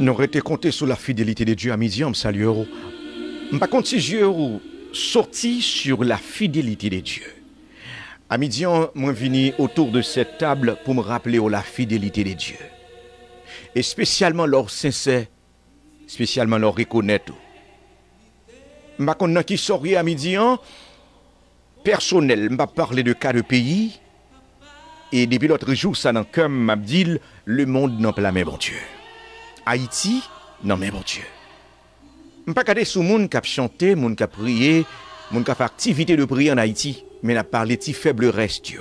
Nous avons été comptés sur la fidélité de Dieu à midi, on salue. Par contre, si Dieu sorti sur la fidélité de Dieu. À midi, moi venu autour de cette table pour me rappeler la fidélité de Dieu. Et spécialement leur sincère, spécialement leur reconnaître. Ma connais qui sortait à midi, personnel, m'a parlé de cas de pays. Et depuis l'autre jour, ça n'a comme m'a dit, le monde n'a pas la même bon Dieu. Haïti, non mais bon Dieu. Je ne pas regarder sur moun qui a chanté, moun qui a prié, moun qui a fait activité de prière en Haïti, mais n'a parlé de faible reste.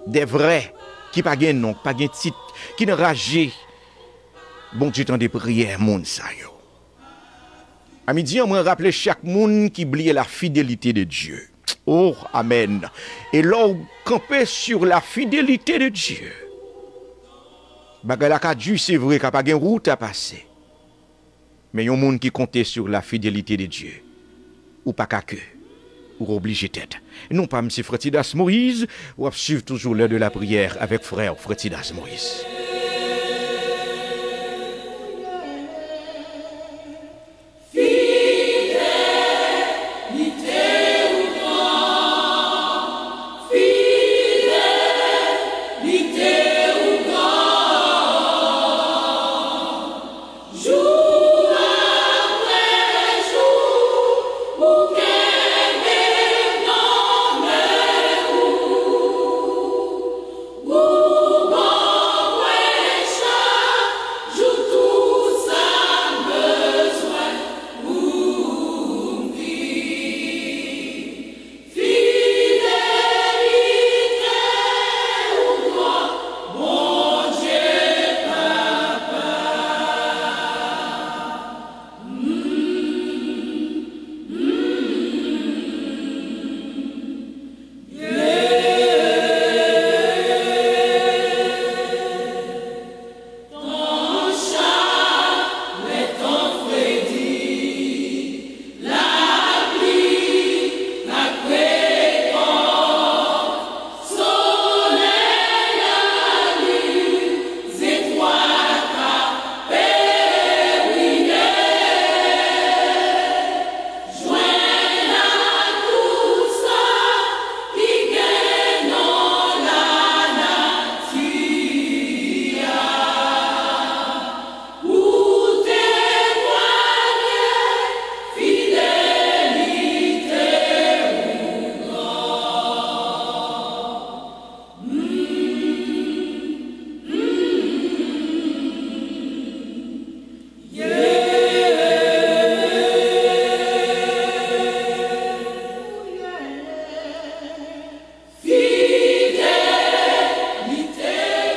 Des vrais qui pas gain nom, pas gain titre, qui ne ragé. Bon Dieu temps de prière moun ça yo. À midi, on me rappelle chaque moun qui oublie la fidélité de Dieu. Oh amen. Et là camper sur la fidélité de Dieu. Bagala ka Dieu c'est vrai qu'a pas gain route à passer. Mais yon moun qui comptait sur la fidélité de Dieu. Ou pas qu'à que. Ou obligé tête. Non pas M. Fretidas Moïse, ou suivre toujours l'heure de la prière avec frère Fretidas Moïse.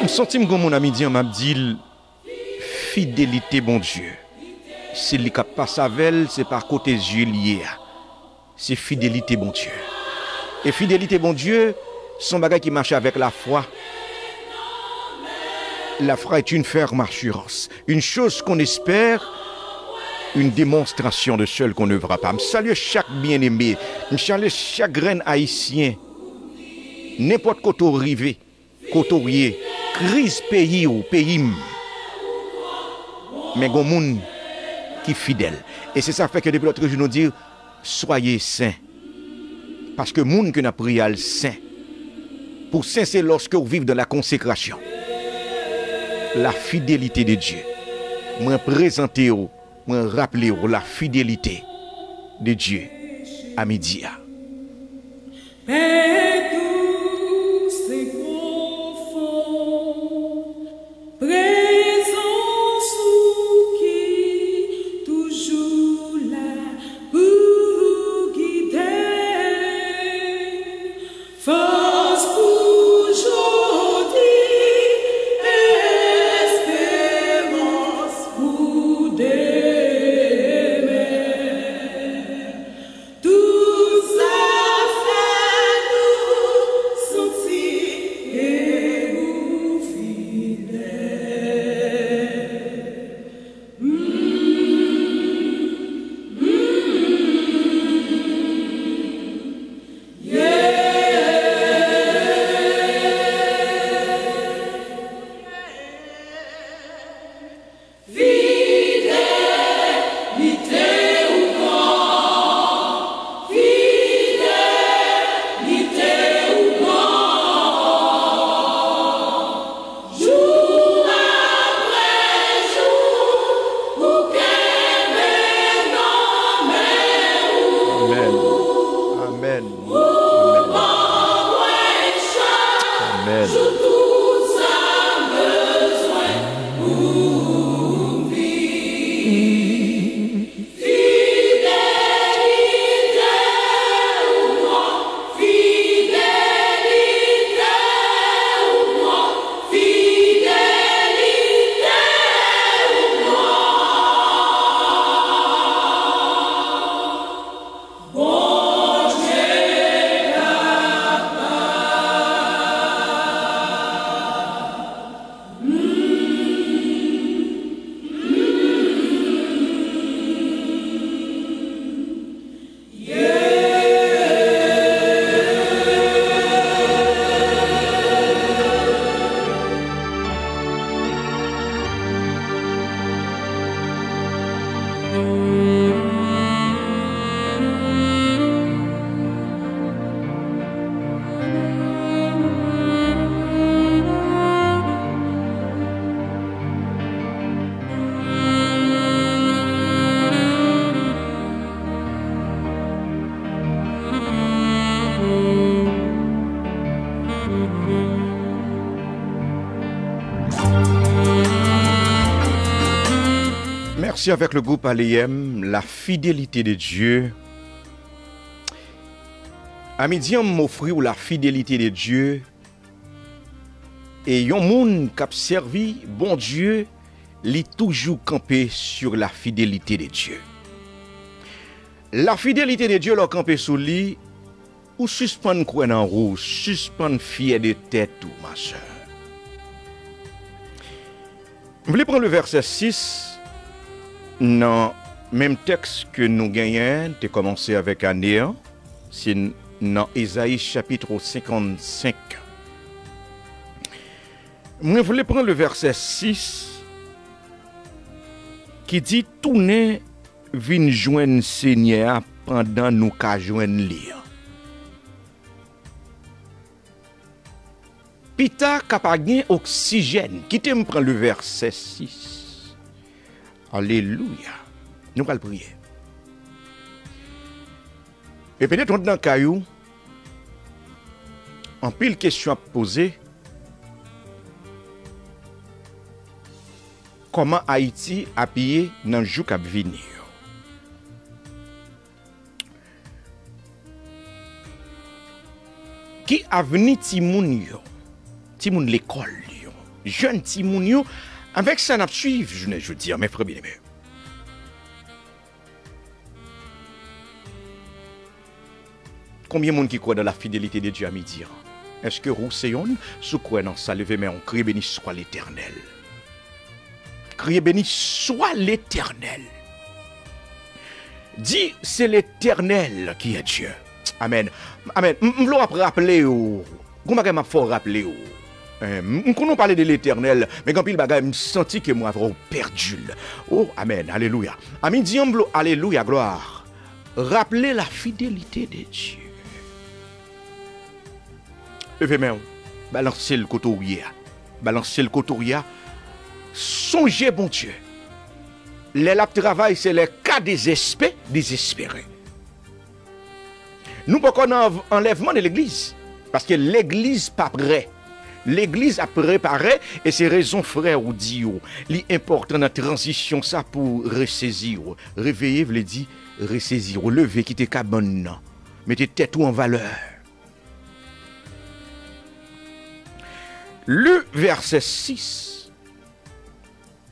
Senti mon ami dit m'a dit fidélité bon Dieu. C'est li k'ap passe avec, c'est par côté yeux lié. C'est fidélité bon Dieu. Et fidélité bon Dieu, son bagage qui marche avec la foi. La foi est une ferme assurance, une chose qu'on espère, une démonstration de celle qu'on ne verra pas. Je salue chaque bien-aimé, je salue chaque grain haïtien, n'importe côté rivé, côté crise pays ou pays. Mais gon moun qui fidèle. Et c'est ça fait que depuis l'autre jour nous dire soyez saints. Parce que moun que n'a prié al saint. Pour saint c'est lorsque vous vivez dans la consécration. La fidélité de Dieu. Moi présenter moi rappeler la fidélité de Dieu à midi. Tout ça fait nous. Amen. Merci avec le groupe Aléem, la fidélité de Dieu. À midi, on m'offre la fidélité de Dieu. Et yon moun qui a servi, bon Dieu, li toujours campé sur la fidélité de Dieu. La fidélité de Dieu l'a campé sous lui, ou suspend quoi en rouge, suspend fier de tête ou ma soeur. Vous voulez prendre le verset 6? Non, même texte que nous gagnons, tu commencé avec Anéa, c'est dans Ésaïe chapitre 55. Je voulais prendre le verset 6 qui dit tourner vin joindre Seigneur pendant nous ka joindre lire. Pita kapagien oxygène, qui te me prend le verset 6. Alléluia. Nous allons prier. Et peut-être on est dans le caillou, en pile question à poser. Comment Haïti a payé dans le jour qui va venir? Qui a venu Timoun yo? Timoun l'école yo? Jeune Timoun yo? Avec ça, nous suivons, je veux dire, mes frères bien-aimés. Combien de monde qui croit dans la fidélité de Dieu à midi? Est-ce que Rousseyon, sous quoi dans sa levée, mais on crie béni soit l'Éternel? Criez béni soit l'Éternel. Dis, c'est l'Éternel qui est Dieu. Amen. Amen. Je veux rappeler, comment je faut rappeler? On parle de l'Éternel, mais quand il bagay, je senti que moi, perdu. Oh, amen, alléluia. Amen, diamblo, alléluia, gloire. Rappelez la fidélité de Dieu. Levez-moi, balancez le cotoria. Balancez le cotoria. Songez, bon Dieu. Les lap travail, c'est les cas désespérés. Nous pas qu'on a enlèvement de l'église. Parce que l'église pas prêt. L'église a préparé et c'est raison frère ou dit l'important dans la transition ça pour ressaisir. Réveiller veut dire ressaisir, lever quitter cabane, mettez tête en valeur. Le verset 6.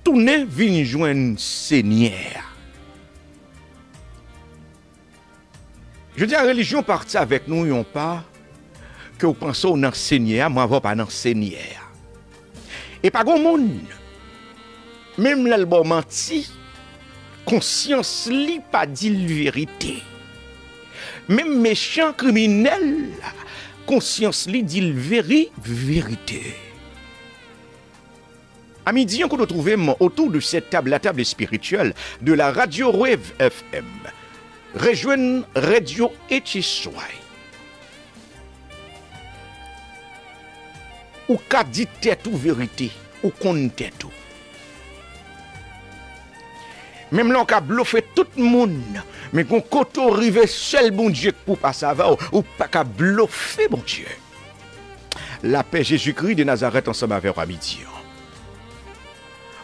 Tournez vin joindre Seigneur. Je dis la religion partie avec nous yon pas que vous pensez au Seigneur, moi je pas dans Seigneur. Et pas grand monde. Même l'album menti, conscience li pas dit la vérité. Même méchant criminel, conscience li dit la vérité. À midi, on nous trouvons autour de cette table, la table spirituelle de la radio Wave FM. Rejoignez Radio Echisoy. Ou ka dit tête ou vérité, ou kon tête ou. Même là, on ka bluffé tout le monde, mais qu'on koto rive seul bon Dieu pour pas savoir, ou pas ka bluffer bon Dieu. la paix Jésus-Christ de Nazareth ensemble avec à midi.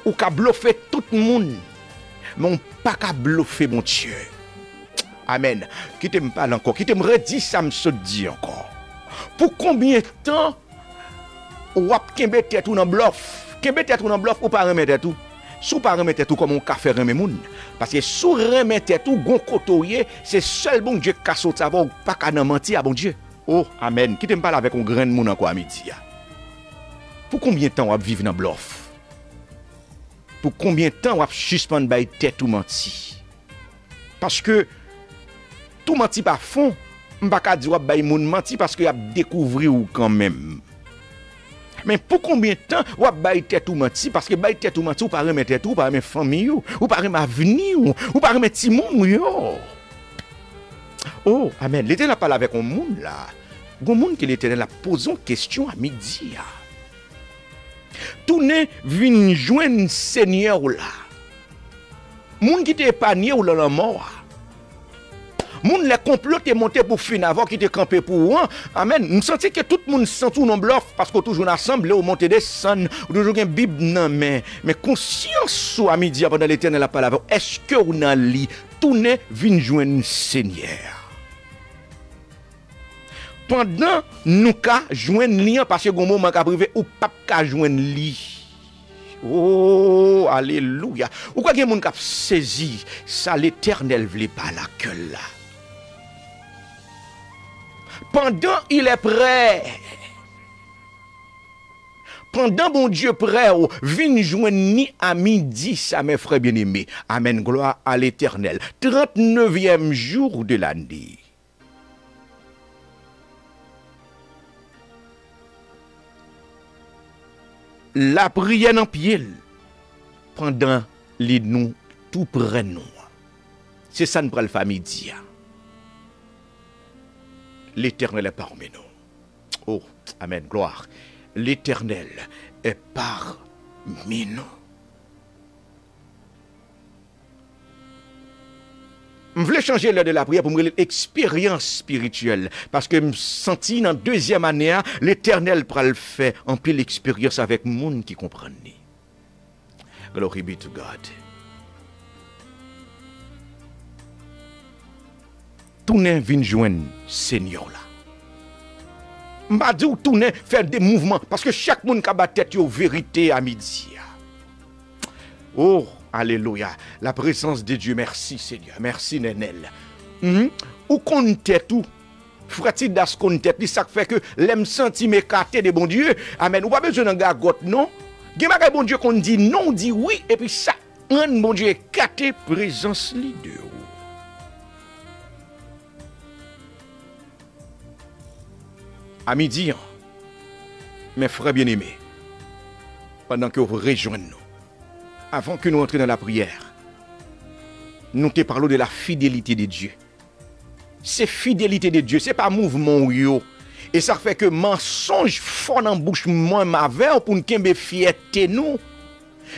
Ou ka bluffer tout le monde, mais on pas ka bluffer mon Dieu. Amen. Qui te me parle encore, qui te me redit ça me se dit encore. Pour combien de temps ou ap kembe tête ou nan bluff? Kembe tête ou nan bluff ou pas remettre tout? Sou pas remettre tout comme on ka faire remet moun. Parce que sou remettre tout gon kotoye, c'est seul bon Dieu ka saute avant ou pas ka nan menti à bon Dieu. Oh, amen. Qui te me parle avec un grand moun encore à midi. Pour combien de temps ou ap vivre dans bluff? Pour combien de temps ou ap suspendre bay tête ou menti? Parce que tout menti par fond, m'pa ka di ou ap bay moun menti parce que y a découvrir ou quand même. Mais pour combien de temps ou ap bay tête ou menti parce que bay tête ou menti ou pas remettre tête ou pas remettre famille ou pas remettre avenir ou pas remettre ti moun yo. Oh, amen. L'Éternel parle avec un monde là. Gon monde que l'Éternel a posé une question à midi. Tout ne vinn joindre Seigneur là. Moun qui t'est épargné ou la mort. Moun les complots te monté pour fin avant qui te campé pour un. Amen. Nous senti que tout le monde sent tout non bluff parce que toujours ensemble ou monter des sons ou toujours une Bible non mais conscience soit midi pendant l'Éternel a parlé. Est-ce que ou nan li tout ne vinn joindre Seigneur? Pendant nous ka joindre li parce que gon moment ka privé ou pas ka joindre li. Oh, alléluia. Ou quoi gen moun ka saisi ça l'Éternel vle pas la gueule là. Pendant il est prêt. Pendant bon Dieu prêt, vin joindre ni à midi, ça mes frères bien-aimés. Amen, gloire à l'Éternel. 39e jour de l'année. La prière en pied pendant les nous tout près nous. C'est ça nous pral fa midi. L'Éternel est parmi nous. Oh, amen, gloire. L'Éternel est parmi nous. Je voulais changer l'heure de la prière pour me l'expérience spirituelle. Parce que je me senti dans la deuxième année, l'Éternel pral fait en pile l'expérience avec le monde qui comprend. Glory be to God. Tout n'est vin joindre Seigneur là. M'a dit ou tout n'est faire des mouvements parce que chaque monde qui bat tête yo vérité à midi. Oh, alléluia. La présence de Dieu, merci Seigneur. Merci Nenel. Ou qu'on tête tout. Frati das qu'on tête, ça fait que l'aime senti m'écarter de bon Dieu. Amen. Ou pas besoin d'un gagote non. Gen bagay bon Dieu qu'on dit non, dit oui et puis ça un bon Dieu écarté présence li de ou. À midi, mes frères bien-aimés, pendant que vous rejoignez nous, avant que nous entrions dans la prière, nous te parlons de la fidélité de Dieu. C'est fidélité de Dieu, c'est pas mouvement yo. Et ça fait que mensonge fort dans bouche moi m'avait pour nous kembe fierté nous.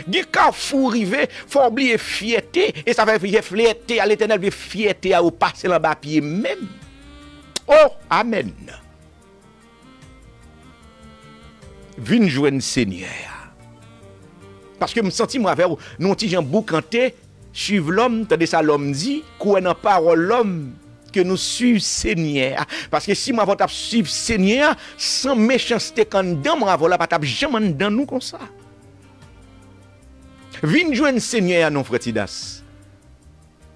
Di carrefour rivé, faut oublier fierté et ça fait fierté à l'Éternel, fierté à au passer là bas pied même. Oh, amen. Vin joindre Seigneur. Parce que me senti moi avec non ti Jean boucanté, suivre l'homme, tandis ça l'homme dit, quoi dans parole l'homme que nous suivons Seigneur. Parce que si moi va suivre Seigneur sans méchanceté quand dans moi va pas tap jamais dans nous comme ça. Vin joindre Seigneur non frère Tidas.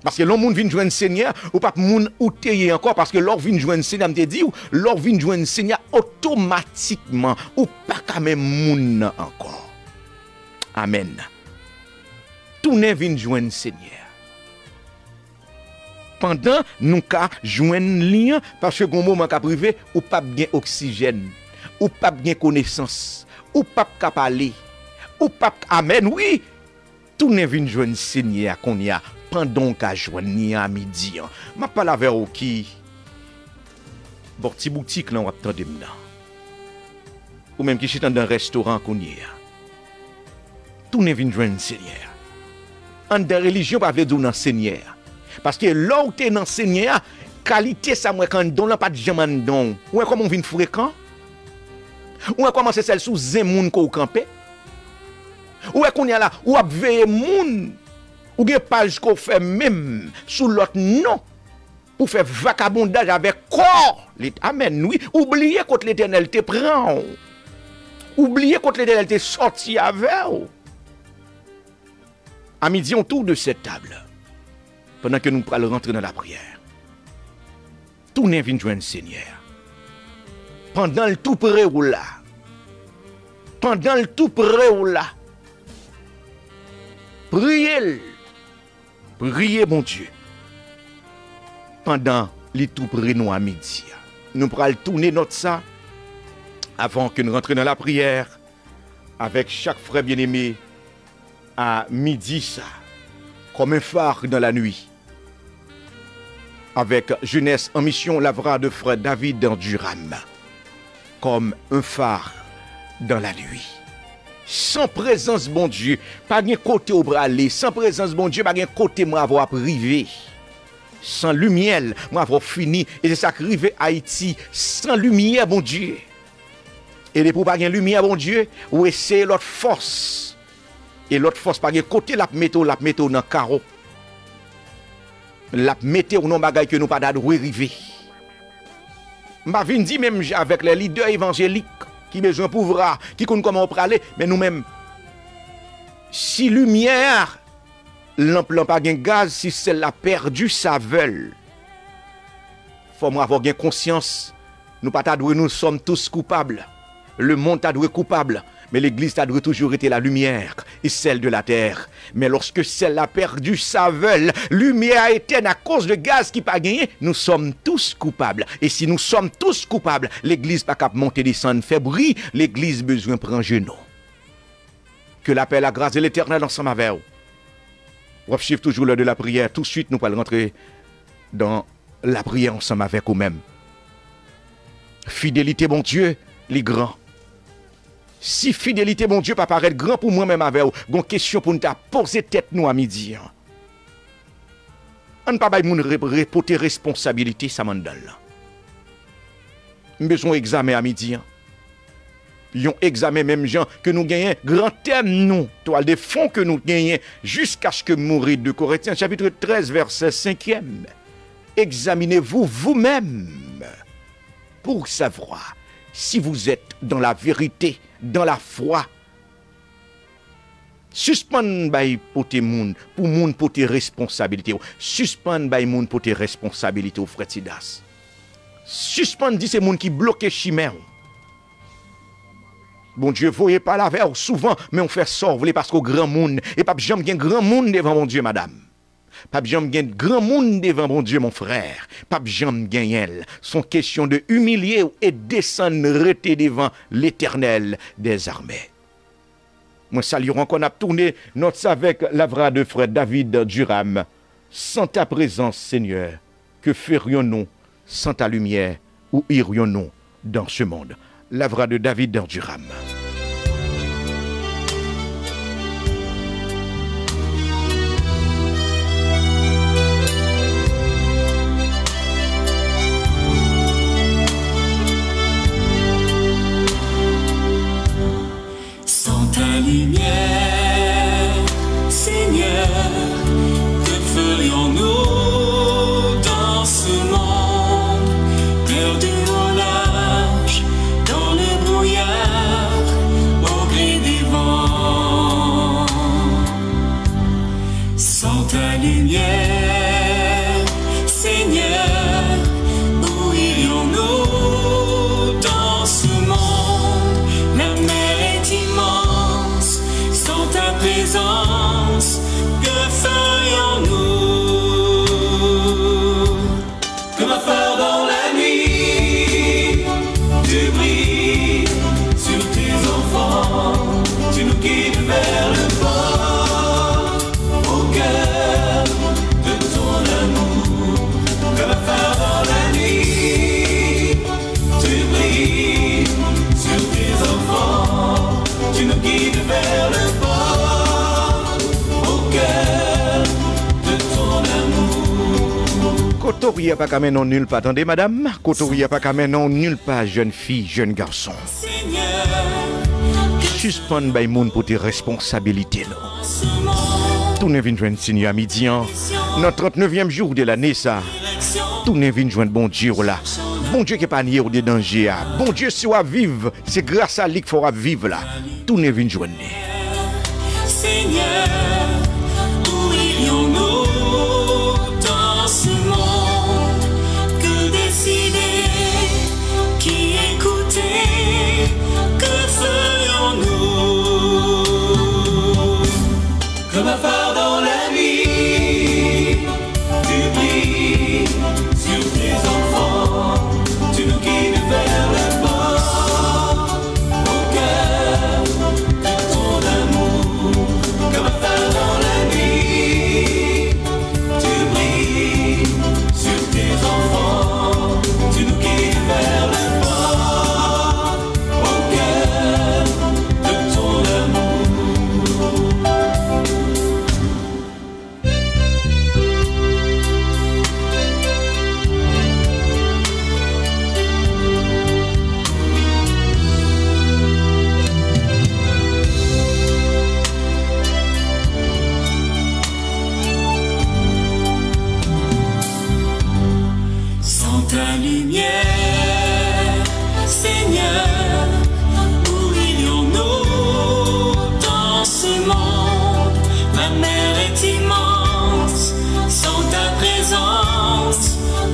Parce que l'homme vient joindre Seigneur ou pas moun ou teye encore parce que l'or vient joindre Seigneur me dit ou l'or vient joindre Seigneur automatiquement ou pas quand même moun encore. Amen. Tout ne vient joindre Seigneur. Pendant nous ka joindre lien parce que gon moment ka privé ou pas gain oxygène, ou pas gain connaissance, ou pas ka parler, ou pas amen oui. Tout ne vient joindre Seigneur qu'on y a pendant qu'à joindre à midi. Ma parle avec qui bon petit boutique là on attend maintenant. Ou même qui chita dans un restaurant qu'on y a. Tout ne vient joindre Seigneur. En de religion pas veut dire dans Seigneur. Parce que là où t'es dans Seigneur, qualité ça moi quand don là pas de jamais don. Ouais comment on vient fréquent? Ou a commencé celle sous zemoun ko campé. Ou est qu'on y a là, ou a veillé moun. Ou gen page qu'on fait même sous l'autre nom. Pour faire vagabondage avec corps. Amen, oui. Oubliez quand l'Éternel te prend. Oubliez quand l'Éternel te sorti avec. À midi, on tourne de cette table. Pendant que nous allons rentrer dans la prière. Tournez vient joindre le Seigneur. Pendant le tout près ou là. Pendant le tout près ou là. Priez. Priez, mon Dieu. Pendant les tout près nous à midi. Nous pourrons tourner notre ça avant que nous rentrions dans la prière avec chaque frère bien-aimé à midi ça. Comme un phare dans la nuit. Avec Jeunesse en mission, Lavra de frère David dans Durham. Comme un phare dans la nuit. Sans présence, bon Dieu, pas de côté au bras aller. Sans présence, bon Dieu, pas de côté moi avoir privé. Sans lumière, moi avoir fini. Et c'est ça qui arrive à Haïti. Sans lumière, bon Dieu. Et pour pas de lumière, bon Dieu, ou essayer l'autre force. Et l'autre force, pas de côté, la météo dans le carreau. La météo non bagay que nous pas d'arriver. M'a vinn dit même avec les leaders évangéliques qui besoin pouvoir, qui connaissent comment on parler, mais nous-mêmes si lumière lampe pas gain gaz, si celle a perdu sa veule. Faut moi avoir gain conscience, nous pas nous sommes tous coupables. Le monde a doué coupable. Mais l'église a toujours été la lumière et celle de la terre. Mais lorsque celle a perdu sa veule, lumière éteinte à cause de gaz qui pas gagné, nous sommes tous coupables. Et si nous sommes tous coupables, l'église pas capable monter descendre fait bruit, l'église besoin prendre genou. Que la paix, la grâce de l'Éternel ensemble avec vous. On suivre toujours l'heure de la prière. Tout de suite, nous allons rentrer dans la prière ensemble avec vous-même. Fidélité, mon Dieu, les grands. Si fidélité, mon Dieu, pas paraître grand pour moi-même avec vous, une question pour nous poser tête nous à midi. On ne peut pas reporter responsabilité, ça m'en donne. Nous besoin d'examen à midi. Yon examen même gens que nous gagnons, grand thème nous, toile de fond que nous gagnons, jusqu'à ce que mourir de Corinthiens, chapitre 13, verset 5e. Examinez-vous vous-même pour savoir si vous êtes dans la vérité, dans la foi. Suspend bay pote moun, pour moun pote responsabilité. Suspend bay moun pote responsabilité au frère Tidas. Suspend dit c'est moun qui bloque chimère. Bon Dieu, voyez pas la verre souvent, mais on fait ça, parce qu'au grand monde, et pas jamais gen grand monde devant mon Dieu, madame. Pas jamais gen grand monde devant mon Dieu, mon frère. Pas jamais gen elle. Son question de humilier et descendre rester devant l'Éternel des armées. Moi, saluons qu'on a tourné notre avec l'avra de frère David Durham. Sans ta présence, Seigneur, que ferions-nous sans ta lumière, où irions-nous dans ce monde? L'avra de David Durham. Lumière, Seigneur, que ferions-nous dans ce monde, perdu au large, dans le brouillard, au gré des vents, sans ta lumière, Seigneur, où irions-nous dans ce monde? La mer est immense, Cotoria pas qu'à non nul pas, attendez madame. Cotoria pas qu'à non nul pas, jeune fille, jeune garçon. Suspend by moun pour tes responsabilités là. Tout ne vient joindre Seigneur à midi. Notre 39e jour de l'année ça. Tout ne vient joindre bon Dieu là. Bon Dieu qui n'est pas nié ou des dangers. Bon Dieu si on vivre, c'est grâce à lui qu'il faut vivre là. Tout ne vient joindre. Seigneur, où irions-nous dans ce monde? Que décider? Qui écouter? Que ferions-nous? Comme un phare dans la nuit, tu brilles sur tes enfants, tu nous guides vers le bord, au cœur de ton amour. Comme un phare dans la nuit, tu brilles sur tes enfants, tu nous guides vers le bord, au cœur de ton amour. Sans ta lumière, Seigneur, où irions-nous dans ce monde? Ma mer est immense, sans ta présence,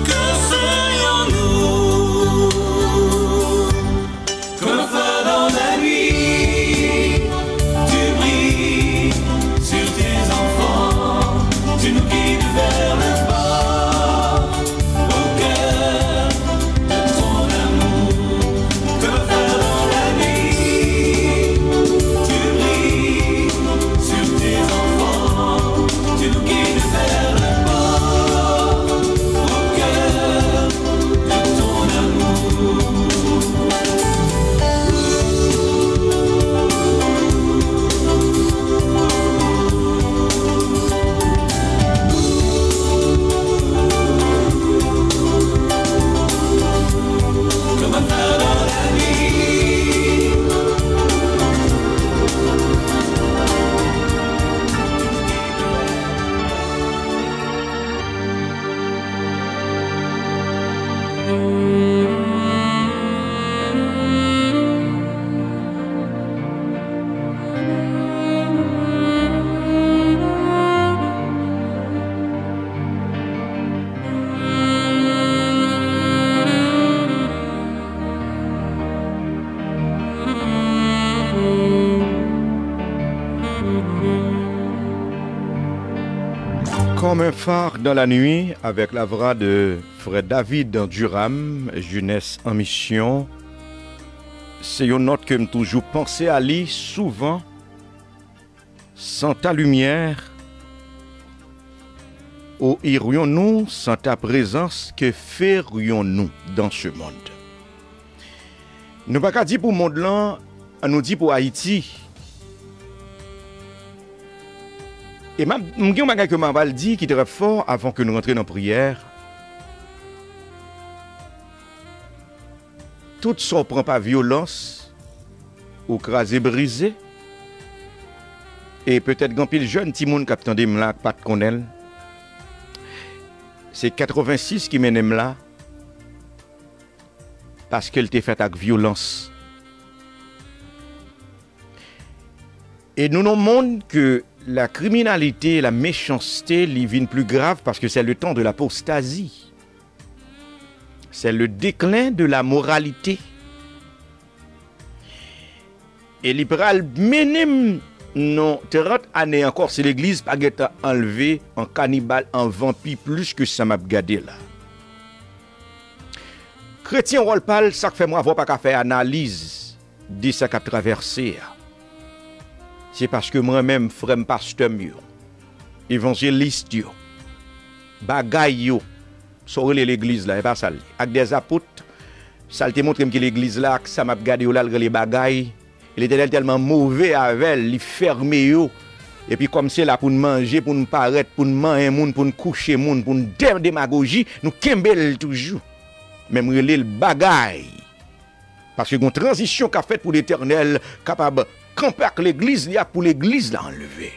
que ferions-nous? Comme un phare dans la nuit, tu brilles sur tes enfants, tu nous guides vers le bord, au cœur de ton amour. Comme un phare dans la nuit, tu brilles sur tes enfants, tu nous guides vers le bord, au cœur de ton amour. Comme un phare dans la nuit. Comme un phare dans la nuit, avec la voix de frère David Durham, Jeunesse en mission. C'est une note que je toujours pensé à lui souvent. Sans ta lumière, où irions-nous sans ta présence, que ferions-nous dans ce monde? Nous ne pouvons pas dire pour le monde là, on nous dit pour Haïti. Et même, je vais dire que je vais dire qui est très fort avant que nous rentrions dans la prière. Tout ça ne prend pas violence, ou crasé, brisé. Et peut-être qu'un pile jeune, petit monde qui attend de là, pas de connaître. C'est 86 qui mène là. Parce qu'elle était faite avec violence. Et nous nous montrons que la criminalité, la méchanceté, les viennent plus grave parce que c'est le temps de l'apostasie. C'est le déclin de la moralité. Et libéral menem non 30 années encore, c'est l'église pas enlevé en cannibale, en vampire plus que ça m'a gardé là. Chrétien rôle pâle, ça fait moi avoir pas qu'à faire analyse de ça qu'a traversé. C'est parce que moi-même, frère pasteur yo, évangéliste yo, bagay yo, sur l'église là, et pas ça. Avec des apôtres, ça te montre que l'église là, que ça m'a gardé là, les bagay, il était tellement mauvais avec elle, il fermé yo, Et puis comme c'est là pour nous manger, pour nous paraître, pour nous manger moun, pour nous coucher moun, pour nous démagogie, nous kembel toujours. Même relé le bagaille. Parce que une transition qu'a faite pour l'Éternel capable camper avec l'église, il y a pour l'église là enlever.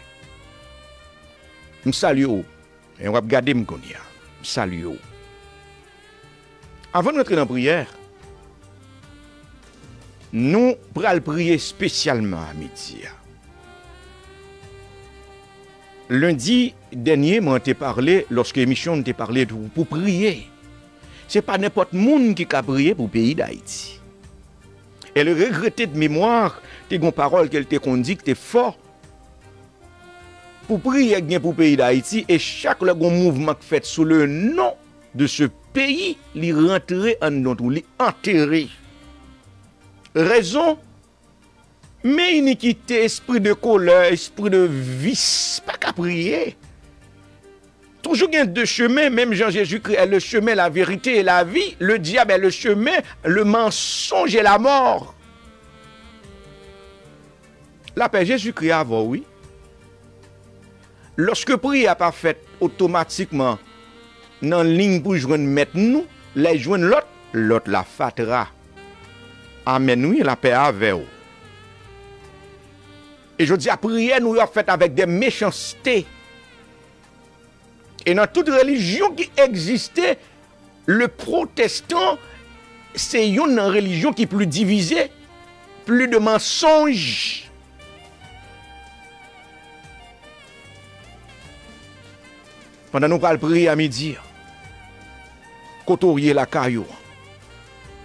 Nous saluons. Et on va regarder m'konya. Saluons. Avant de rentrer dans la prière, nous allons prier spécialement à midi. Lundi dernier, moi t'ai parlé, lorsque l'émission t'ai parlé pour prier. Ce n'est pas n'importe qui a prié pour le pays d'Haïti. Elle regrettait de mémoire, t'es une parole qu'elle t'a dit que t'es fort. Pour prier pour le pays d'Haïti, et chaque mouvement fait sous le nom de ce pays, l'y rentrer en notre, l'y enterrer. Raison, mais iniquité, esprit de colère, esprit de vice, pas qu'à prier. Toujours il y a deux chemins, même Jean-Jésus-Christ est le chemin, la vérité et la vie. Le diable est le chemin, le mensonge et la mort. La paix Jésus-Christ avant, oui. Lorsque prière n'a pas fait automatiquement dans la ligne pour joindre mettre nous, les joindre l'autre, l'autre la fatera. Amen, oui, la paix avec vous. Et je dis, la prière nous a fait avec des méchancetés. Et dans toute religion qui existait, le protestant, c'est une religion qui est plus divisée, plus de mensonges. Pendant nous allons prier à midi, côtoyer la caillou.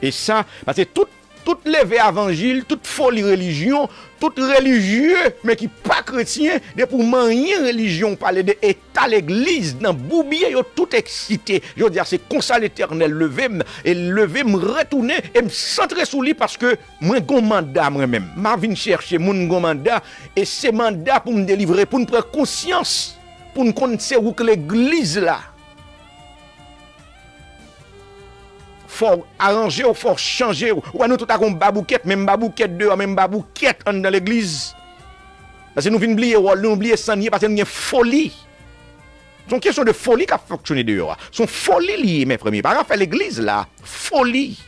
Et ça, parce que toute levée évangile, toute folie religion, tout religieux, mais qui pas chrétien, de pour manier religion, parler de état l'église, dans boubier, yo tout excité. Je veux dire, c'est comme ça l'Éternel levé, me retourner et me centrer sous lui parce que moi, j'ai mandat moi-même. Je viens chercher mon mandat et c'est mandat pour me délivrer, pour me prendre conscience, pour nous connaître où que l'église là. Faut arranger ou faut changer ou nous tout à comme babouquette, même babouquette dehors, même babouquette dans l'église. Parce que nous venons oublier rôle, nous oublier sanier parce que nous avons folie. C'est une question de folie qui a fonctionné dehors. Son folie liée mes premiers parents fait l'église là, folie.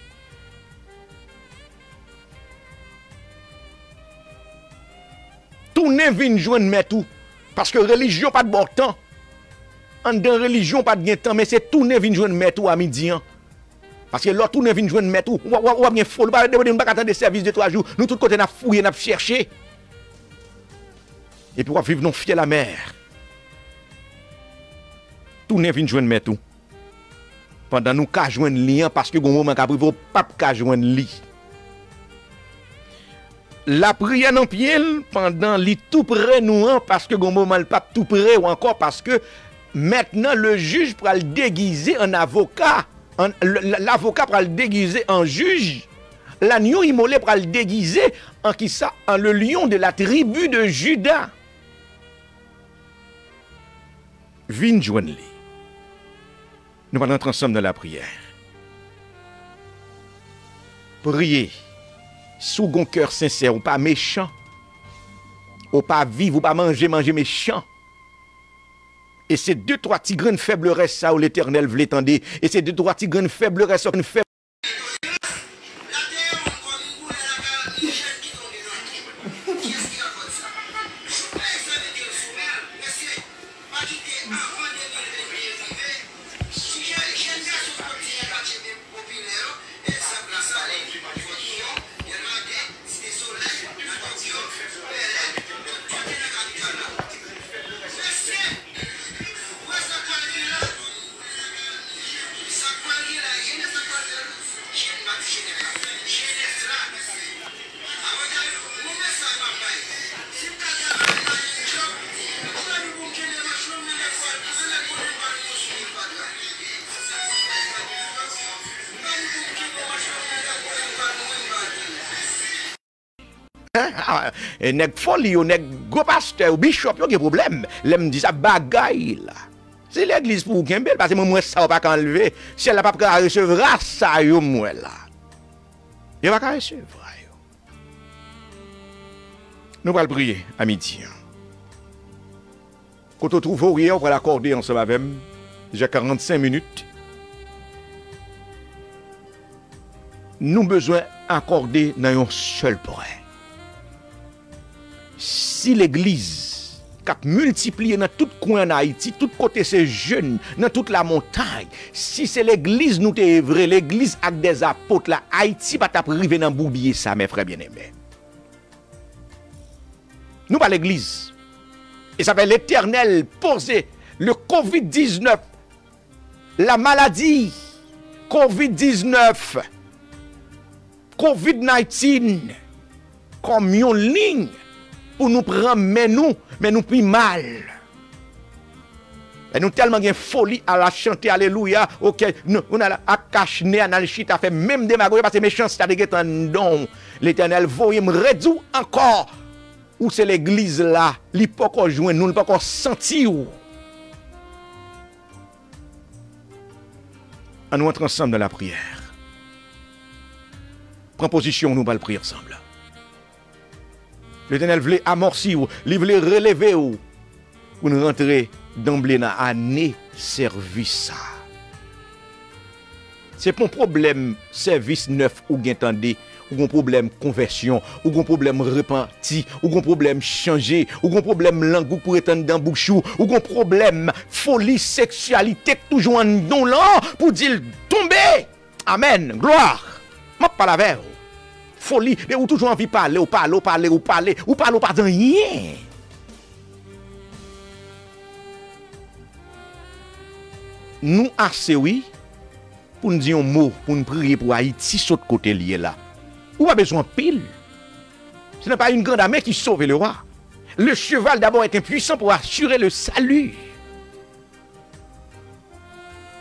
Tout ne vient joindre mais tout parce que religion pas de bon temps. En dans religion pas de temps mais c'est tout ne vient joindre mais tout à midi. Parce que l'autre ne vient joindre mettre ou bien folle pas attendre des services de 3 jours nous tout côté n'a fouillé n'a cherché et puis on vivre non fier la mer tout ne vient joindre mettre tout pendant nous ka joindre lien parce que gon moment ka privé pas ka joindre li la prière en pied pendant li tout près nous parce que gon moment le pas tout près ou encore parce que maintenant le juge pour le déguiser en avocat. L'avocat pour le déguiser en juge, l'agneau immolé pour le déguiser en qui ça, en le lion de la tribu de Juda. Vin joindre. Nous allons entrer ensemble dans la prière. Priez sous un cœur sincère, ou pas méchant, ou pas vivre, ou pas manger méchant. Et c'est 2-3 petits grains de faiblesse ça où l'Éternel veut l'étendre. Et c'est 2-3 petits grains de faiblesse ça une faible. Et nèg folie ou nèg go pasteur ou bishop yo gen problème. L'aime dit ça bagaille là. C'est l'église pour Kembel parce que moi ça pas enlever. Si elle n'a pas recevoir ça yo moi là. Il va pas recevoir yo. Nous allons prier à midi. Quand on trouve hier, on va l'accorder ensemble avec moi. Déjà 45 minutes. Nous besoin d'accorder dans un seul point. Si l'église qui multiplié dans tout coin en Haïti, tout côté c'est jeunes, dans toute la montagne, si c'est l'église nous t'es vrai, l'église avec des apôtres là, Haïti pas t'a privé dans boubier ça mes frères bien-aimés. Nous pas l'église. Et ça fait l'Éternel poser le Covid-19, la maladie Covid-19, Covid-19 comme une ligne pour nous prendre mais nous plus mal. Et nous tellement de folie à la chanter alléluia, OK, nous on a à cacher à le chita fait même démagogie parce que méchanceté de don. L'Éternel voyez me réduire encore. Ou c'est l'église là, li pas encore joindre nous, pas encore sentir. On nous entre ensemble dans la prière. Prends position, nous allons prier ensemble. L'Éternel voulait amorcer ou, il voulait relever ou pour nous rentrer d'emblée dans l'année service. C'est pas un problème service neuf ou bien tendez, ou un problème conversion, ou un problème repenti, ou un problème changé, ou un problème langue pour étendre dans bouchou, ou un problème folie sexualité toujours en don là pour dire tomber. Amen. Gloire. Moi pas la verre. Folie, ou toujours envie de parler, ou pas de rien. Nous assez oui pour nous dire un mot, pour nous prier pour Haïti sur le côté lié là. Ou pas besoin de pile. Ce n'est pas une grande armée qui sauve le roi. Le cheval d'abord est impuissant pour assurer le salut.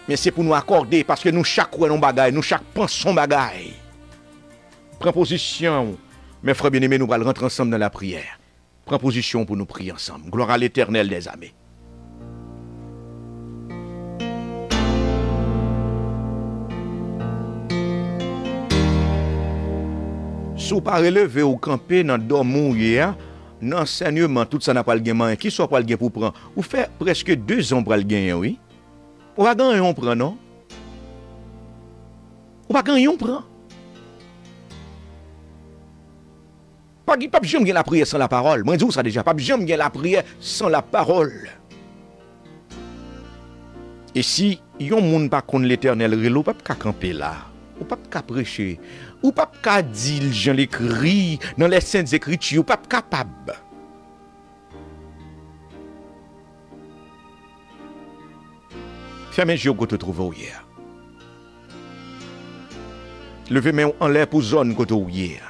Mais c'est pour nous accorder parce que nous chaque fois nous bagaille, nous chaque pensons bagaille. Prends position, mes frères bien-aimés, nous allons rentrer ensemble dans la prière. Prends position pour nous prier ensemble. Gloire à l'Éternel des armées. Si vous ne pouvez pas relever ou camper dans le dormant hier, dans l'enseignement, tout ça n'a pas le gain. Qui soit pas le gain pour prendre? Vous faites presque 2 ans pour le gain, oui. Ou pas gagner on prend, non? Ou pas gagner on prend? Pas jamais gagner la prière sans la parole. Moi, je dis ça déjà. Pas jamais gagner la prière sans la parole. Et si yon moun pas connaît l'Éternel, relo pas camper là. Ou pas prêcher. Ou pas dire Jean l'écrit dans les saintes écritures. Ou pas capable. Fermez les yeux que tu trouves hier. Levez main en l'air pour zone que tu trouves hier.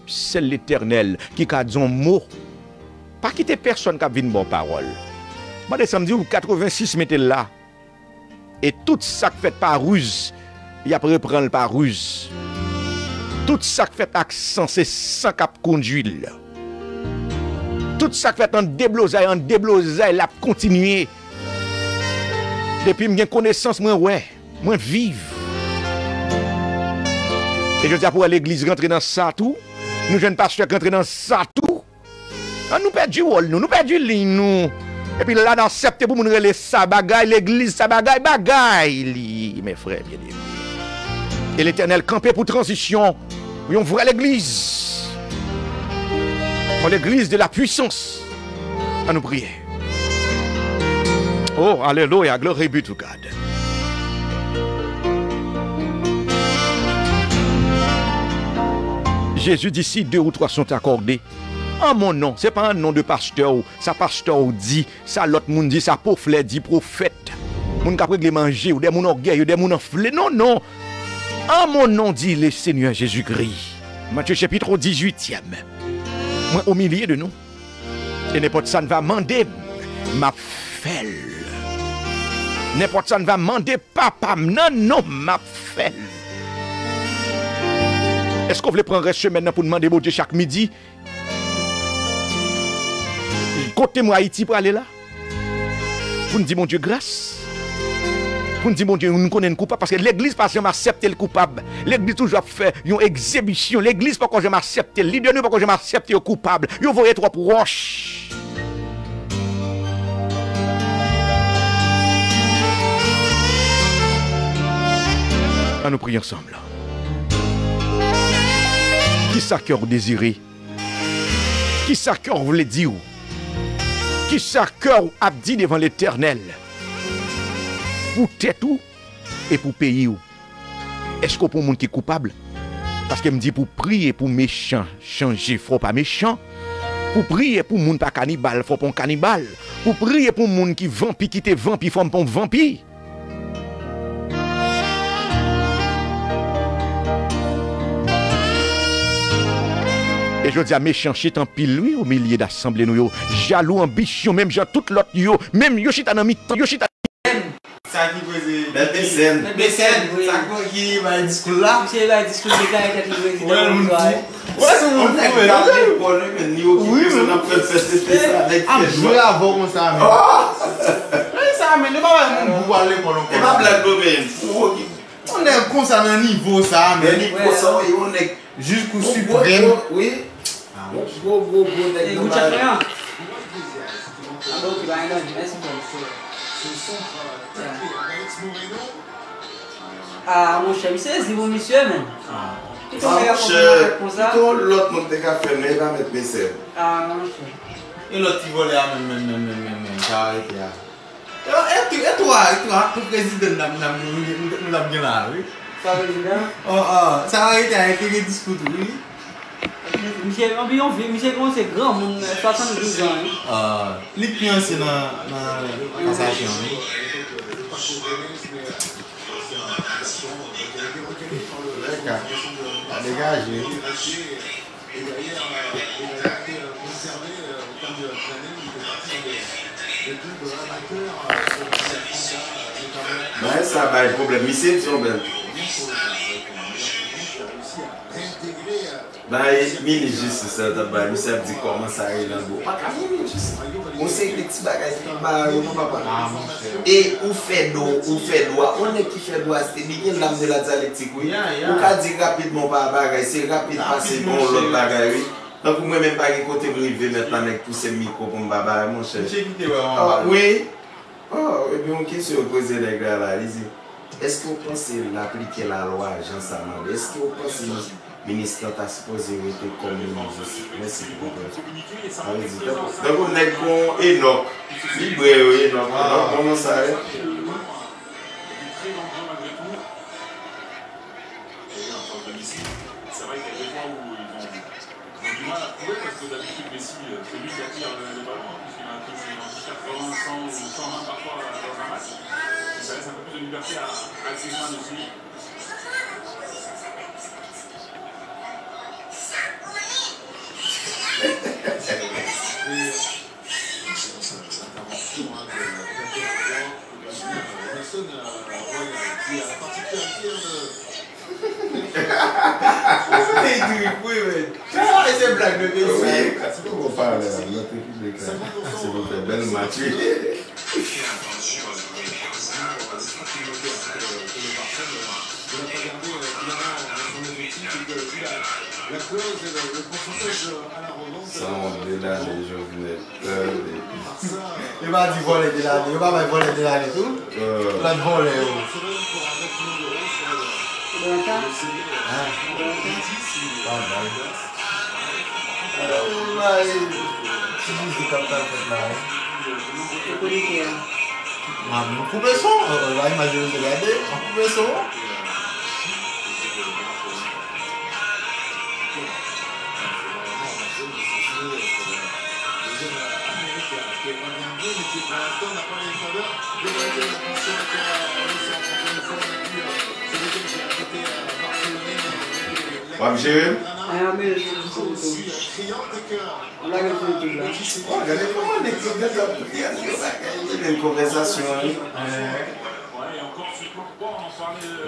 C'est l'Éternel qui a dit un mot. Pas quitter personne qui a vu une bonne parole. Moi, de samedi, 86 mettez là. Et tout ça qui fait par ruse, il a reprendre par ruse. Tout ça qui fait accent, c'est ça qui a conduit. Tout ça qui fait en déblosaille, il a continué. Depuis que j'ai connaissance, moi vive. Et je dis pour l'église rentrer dans ça tout. Nous jeunes pasteurs rentrer dans ça tout. Nous perdons du rôle, nous perdons du ligne, nous. Et puis là, dans septembre, pour nous relayer ça, bagaille, l'église, ça bagaille, mes frères, bien aimés. Et l'Éternel campé pour transition. Oui, on voit l'église. Pour l'église de la puissance. À nous prier. Oh, alléluia, glory be to God. Jésus dit si 2 ou 3 sont accordés. En mon nom, ce n'est pas un nom de pasteur, ça pasteur dit, ça l'autre monde dit, ça prophète dit prophète. Moun ka prègle manger ou des moun orgueil ou des moun enflé. Non. En mon nom dit le Seigneur Jésus-Christ. Matthieu chapitre 18e. Moi au milieu de nous. Et n'importe ça ne va mander ma felle. N'importe ça ne va mander papa. Non, ma felle. Est-ce qu'on voulait prendre un chemin pour demander bon Dieu chaque midi? Côté moi Haïti pour aller là. Pour nous dire mon Dieu grâce. Pour nous dire, mon Dieu, nous connaissons coupable parce que l'église pas jamais accepté le coupable. L'église toujours fait une exhibition. L'église pas jamais accepté. Le leader pas jamais accepté le coupable. Vous voyez trop proche. À nous prier ensemble. Qui ça cœur désiré? Qui ça cœur voulait dire? Qui ça cœur a dit devant l'Éternel? Pour tête ou et pour payer ou? Est-ce que pour monde qui est coupable? Parce que me dit pour prier pour méchant, changer, faut pas méchant. Pour prier pour monde pas cannibale, faut pas un cannibale. Pour prier pour monde qui vampire, qui te vampire, faut pas un vampire. Et je dis à méchant chit en pile lui au milieu d'assemblée nous yo, jaloux ambition même genre tout l'autre yo, même yo chita dans mi-temps, yo chita ça qui pose BCN ça qui va discours là c'est là discours de gars qui dit ouais on est regardé pour le niveau qui on a fait ça avec jouer avant comme ça mais ça mais ne pas vous aller pour et pas blague domaine on est comme ça dans niveau ça mais niveau ça on est jusqu'au suprême oui gros et vous cherchez rien alors qui va aller merci ah mon cher c'est vous monsieur même plutôt l'autre monde qui a fait mais il va mettre BCN ah mon cher et l'autre qui volait même ça arrêté et toi le président nous l'a bien là oui ça veut dire ça arrêté avec les discours oui Monsieur, c'est grand, 72 ans. Les clients, c'est dans la cassation. Dégagé. Ça va être problème. Mais c'est problème. Ministre justice d'abord, monsieur a dit comment ça arrive dans le beau. On sait que les petits bagages qui papa. Et on fait droit, on est qui fait droit, c'est bien l'âme de la dialectique oui. On peut dire rapidement par bagaille, c'est rapide passer bon l'autre bagaille. Donc moi même pas côté privé maintenant avec tous ces micros pour baba mon cher. Oui. Et puis on question poser les gars là, est-ce que vous pensez l'appliquer la loi Jean Samad? Est-ce que vous pensez le ministre a supposé être comme ministre? Merci beaucoup. Donc on est con Enoch. Libre Enoch. Comment ça va? C'est vrai qu'il y a des fois où ils ont du mal à trouver parce que d'habitude Messi, c'est lui qui attire les ballons puisqu'il a un peu 80, 100 ou 120 parfois dans un match. Ça laisse un peu plus de liberté à Griezmann aussi. C'est blague de Messi. C'est pour qu'on parle de notre équipe de classe. C'est votre belle match. Ça, on est là, les jeunes. Il va dire voler de l'année. Il va pas voler de l'année tout. Il va voler. On coupe le son, on va imaginer de regarder, on coupe le son. Jérémy? Regardez comment on est une conversation.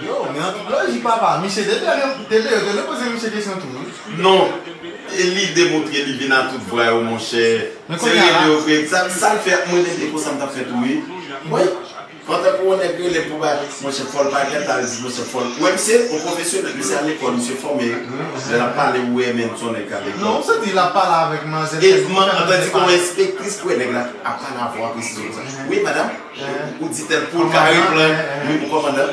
Yo, mais en tout cas, je dis pas, Michel, tu as posé Michel question tout. Non, il démontre qu'il vient à toute voix, mon cher. Ça le fait, moi, ça me fait oui. Oui. Quand on est que les pouvoirs, monsieur Foll, par exemple, t'as dit monsieur Foll. Oui, c'est au professionnel, c'est à l'école, monsieur formé. Je n'ai pas les ouais, même son école. Non, ça dit, il a parlé avec moi. Et on dit qu'on inspectrice pour les gars, à pas la voix précise. Oui, madame. Ou dit-elle pour le carré plein. Oui, pourquoi, madame?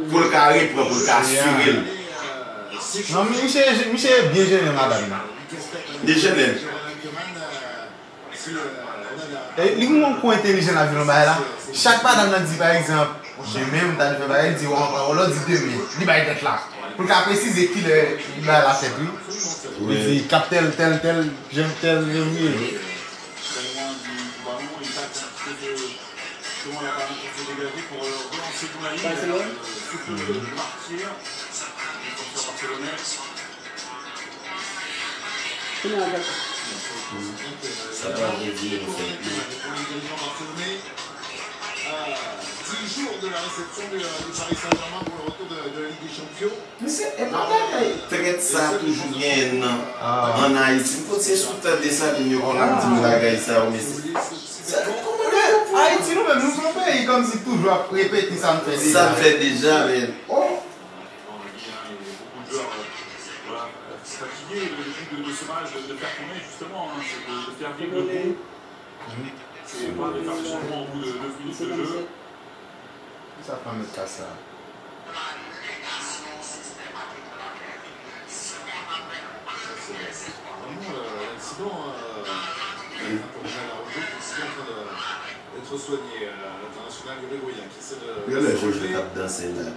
Pour le carré plein, pour le cas assuré. Non, mais Michel est bien gêné, madame. Des jeunes. Et les gens qui sont intelligents dans la vie, là, chaque madame dit par exemple, demain, elle dit, on l'a dit demain, il va être là. Pour qu'elle précise qu'il a la fête, oui. Il dit, cap tel, j'aime tel, oui. Ça va revenir. 10 jours de la réception du Paris Saint-Germain pour le retour de la Ligue des Champions. Mais c'est traite ça toujours bien en Haïti. Faut c'est sous ta dessin de mieux qu'on a dit la ça au Haïti, nous-mêmes, nous sommes pays comme si toujours répéter ça me fait déjà. Ça fait déjà, mais. Fatigué, le but de ce match, de faire tourner justement, c'est de faire vivre le groupe. C'est pas de faire des changements au bout de 9 minutes de jeu. Ça fait mettre à ça. Vraiment, l'accident, pour la Rojo, qui est en train d'être soigné à l'international uruguayen, qui essaie de. Le jeu, je tape dans celle-là.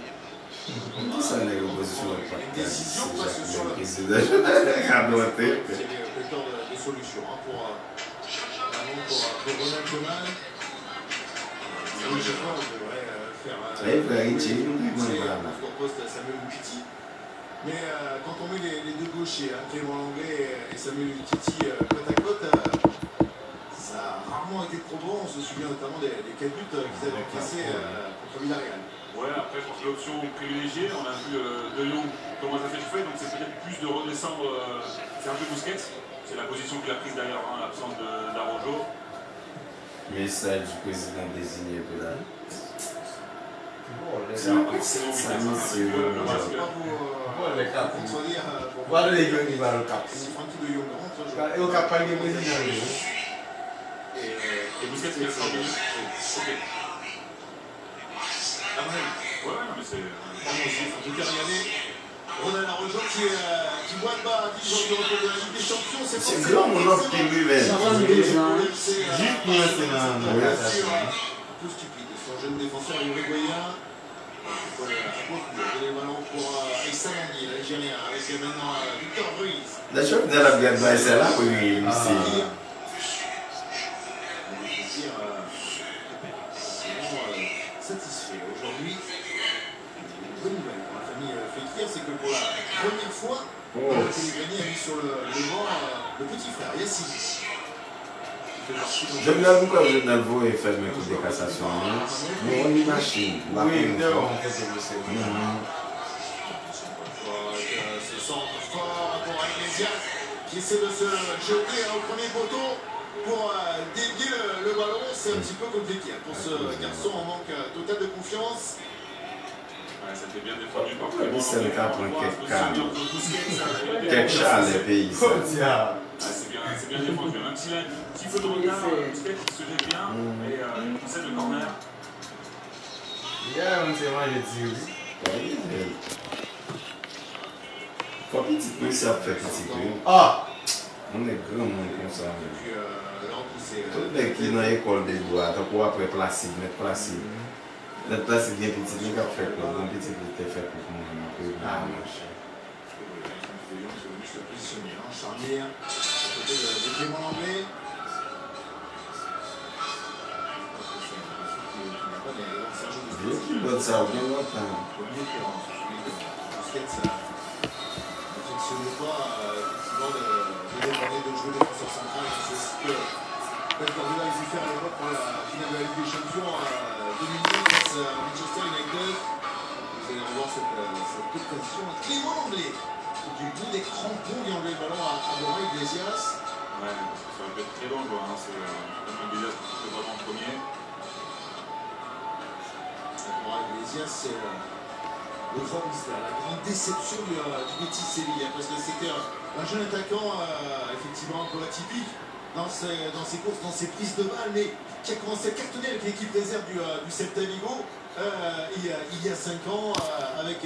Ça n'est pas position de décision passe sur le président. c'est pléthore de solutions pour Ronald Koeman. Le joueur devrait faire pour poste à Samuel Umtiti. Mais quand on met les deux gauchers, Clément Langlais et Samuel Umtiti côte à côte, ça a rarement été probant. On se souvient notamment des 4 buts qu'ils avaient encaissés contre Villarreal. Ouais, après, je pense que l'option privilégiée, on a vu De Jong comment ça fait le fait, donc c'est peut-être plus de redescendre. C'est un peu Busquets, c'est la position qu'il a prise d'ailleurs, hein, l'absence d'Araujo. Message du président désigné de la. C'est un peu c'est Voilà les gars qui vont le cap. Francky de Jong rentre. Et au cap, pas les présidents. Et Busquets qui est sorti. Ok. Ah ouais, non, mais c'est. en tout cas, regardez, Ronald Araujo qui voit le bas à 10 jours du retour de la Ligue des Champions. C'est grand mon offre qui lui met. Juste pour rester dans la un peu stupide. Son jeune défenseur uruguayen. Les ballons pour Issa Langui, l'Algérien, avec maintenant Victor Ruiz. D'ailleurs, dans la brigade, c'est là où il est ici. Satisfait. Aujourd'hui, une bonne nouvelle pour la famille Fekir, c'est que pour la première fois, Pellegrini a mis sur le banc le petit frère, Yassine. Je me lève quand je ne vois faire mes coups de cassation. Mais on y machine. Oui, ce centre fort pour Iglesias qui essaie de se jeter au premier poteau pour dévier le ballon. C'est un petit peu compliqué pour ce garçon en manque total de confiance. Ouais, ça fait bien défendu par C'est le cas pour quelques chats les pays. C'est bien défendu. Même s'il a un petit peu de retard, Busquets qui se jette bien, et il possède le corner. Hier, on s'est mangé dessus. Faut petit peu, ça fait petit peu. Ah! On est grand monde comme ça. Tout le qui est dans l'école des doigts, tu peux après Placide, mettre Placide. Mettre Placide bien petit, il a fait quoi? Un petit peu de fait pour moi. Charnier, à côté de Clément Langlais. Vieux qui donne ça bien longtemps. Busquets n'affectionne pas effectivement de dépanner de jouer défenseur central. C'est ce que Pep Guardiola a essayé de faire à l'époque pour la finale de la Ligue des Champions 2008 face à Manchester United. Vous allez revoir cette toute position. Clément Langlais, du bout des crampons, il enlève le ballon à Borja Iglesias. Ouais, ça va être très dangereux. Hein. C'est Iglesias qui fait vraiment en premier. Casillas, c'est le grand mystère, la grande déception du Betis Séville, parce que c'était un jeune attaquant effectivement un peu atypique dans ses courses, dans ses prises de balles, mais qui a commencé à cartonner avec l'équipe réserve du Celta Vigo il y a 5 ans avec